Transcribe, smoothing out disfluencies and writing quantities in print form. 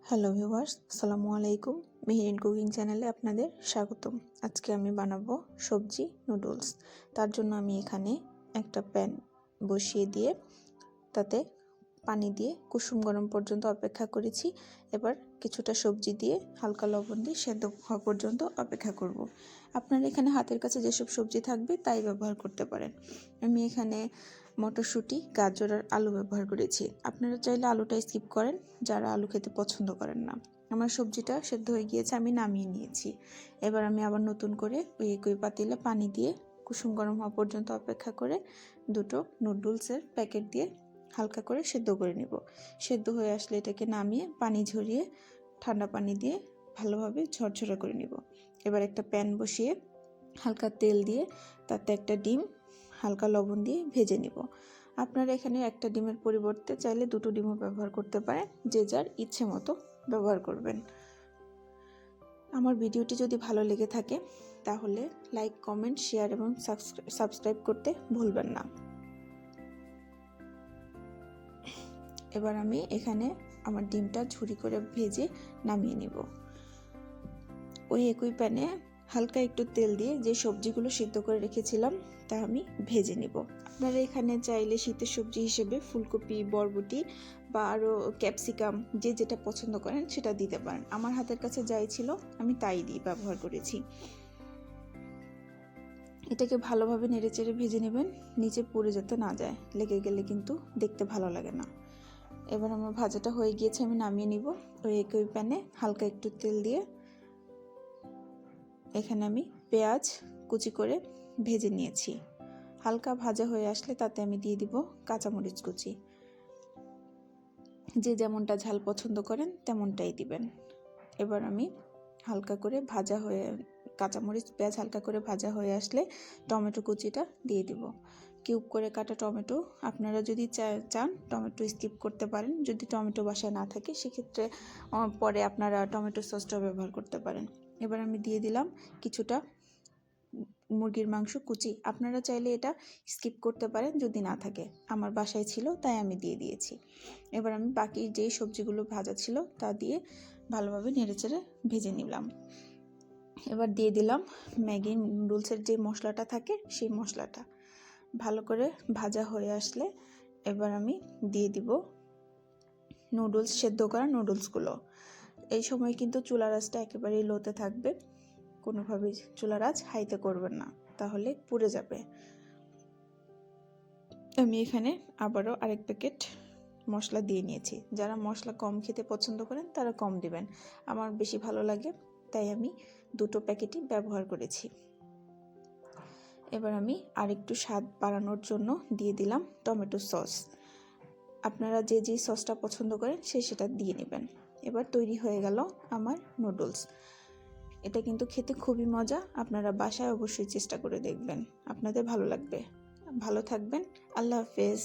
Hello viewers, আসসালামু আলাইকুম। Meherin cooking চ্যানেলে আপনাদের স্বাগতম। আজকে আমি বানাবো সবজি নুডলস। তার জন্য আমি এখানে একটা প্যান বসিয়ে দিয়ে তাতে পানি দিয়ে কুসুম গরম পর্যন্ত অপেক্ষা করেছি। এবার কিছুটা সবজি দিয়ে হালকা লবণ দিয়ে সেদ্ধ হওয়া পর্যন্ত অপেক্ষা করব। আপনারা এখানে হাতের কাছে যেসব সবজি থাকবে তাই ব্যবহার করতে পারেন। আমি এখানে মটরশুঁটি, গাজর আর আলু ব্যবহার করেছি। আপনারা চাইলে আলুটা স্কিপ করেন যারা আলু খেতে পছন্দ করেন না। আমার সবজিটা সেদ্ধ হয়ে গিয়েছে, আমি নামিয়ে নিয়েছি। এবার আমি আবার নতুন করে ওই একই পাতিলে পানি দিয়ে কুসুম গরম হওয়া পর্যন্ত অপেক্ষা করে দুটো নুডলসের প্যাকেট দিয়ে হালকা করে সেদ্ধ করে নিব। সেদ্ধ হয়ে আসলে এটাকে নামিয়ে পানি ঝরিয়ে ঠান্ডা পানি দিয়ে ভালোভাবে ঝরঝরে করে নিব। এবার একটা প্যান বসিয়ে হালকা তেল দিয়ে তাতে একটা ডিম হালকা লবণ দিয়ে ভেজে নিব। আপনারা এখানে একটা ডিমের পরিবর্তে চাইলে দুটো ডিমও ব্যবহার করতে পারেন, যে যার ইচ্ছে মতো ব্যবহার করবেন। আমার ভিডিওটি যদি ভালো লেগে থাকে তাহলে লাইক, কমেন্ট, শেয়ার এবং সাবস্ক্রাইব করতে ভুলবেন না। এবার আমি এখানে আমার ডিমটা ঝুরি করে ভেজে নামিয়ে নিব। ওই একই প্যানে হালকা একটু তেল দিয়ে যে সবজিগুলো সিদ্ধ করে রেখেছিলাম তা আমি ভেজে নিব। আপনারা এখানে চাইলে শীতের সবজি হিসেবে ফুলকপি, বরবটি বা আরও ক্যাপসিকাম যে যেটা পছন্দ করেন সেটা দিতে পারেন। আমার হাতের কাছে যাই ছিল আমি তাই দিয়ে ব্যবহার করেছি। এটাকে ভালোভাবে নেড়েচেড়ে ভেজে নেবেন, নিচে পুড়ে যেতে না যায়, লেগে গেলে কিন্তু দেখতে ভালো লাগে না। এবার আমার ভাজাটা হয়ে গিয়েছে, আমি নামিয়ে নিব। ওই একই প্যানে হালকা একটু তেল দিয়ে এখানে আমি পেঁয়াজ কুচি করে ভেজে নিয়েছি। হালকা ভাজা হয়ে আসলে তাতে আমি দিয়ে দিব কাঁচামরিচ কুচি। যে যেমনটা ঝাল পছন্দ করেন তেমনটাই দিবেন। এবার আমি হালকা করে ভাজা হয়ে কাঁচামরিচ, পেঁয়াজ হালকা করে ভাজা হয়ে আসলে টমেটো কুচিটা দিয়ে দিব। কিউব করে কাটা টমেটো, আপনারা যদি চান টমেটো স্কিপ করতে পারেন। যদি টমেটো বাসায় না থাকে সেক্ষেত্রে পরে আপনারা টমেটো সসটাও ব্যবহার করতে পারেন। এবার আমি দিয়ে দিলাম কিছুটা মুরগির মাংস কুচি। আপনারা চাইলে এটা স্কিপ করতে পারেন যদি না থাকে, আমার বাসায় ছিল তাই আমি দিয়ে দিয়েছি। এবার আমি বাকি যেই সবজিগুলো ভাজা ছিল তা দিয়ে ভালোভাবে নেড়েচেড়ে ভেজে নিলাম। এবার দিয়ে দিলাম ম্যাগি নুডলসের যে মশলাটা থাকে সেই মশলাটা। ভালো করে ভাজা হয়ে আসলে এবার আমি দিয়ে দিব নুডলস, সেদ্ধ করা নুডলসগুলো। এই সময় কিন্তু চুলার আঁচটা একেবারেই লোতে থাকবে, কোনোভাবেই চুলার আঁচ হাইতে করবেন না, তাহলে পুড়ে যাবে। আমি এখানে আবারও আরেক প্যাকেট মশলা দিয়ে নিয়েছি। যারা মশলা কম খেতে পছন্দ করেন তারা কম দিবেন। আমার বেশি ভালো লাগে তাই আমি দুটো প্যাকেটই ব্যবহার করেছি। এবার আমি আরেকটু স্বাদ বাড়ানোর জন্য দিয়ে দিলাম টমেটো সস। আপনারা যে যে সসটা পছন্দ করেন সেটা দিয়ে নেবেন। এবার তৈরি হয়ে গেল আমার নুডলস। এটা কিন্তু খেতে খুবই মজা। আপনারা বাসায় অবশ্যই চেষ্টা করে দেখবেন, আপনাদের ভালো লাগবে। ভালো থাকবেন। আল্লাহ হাফেজ।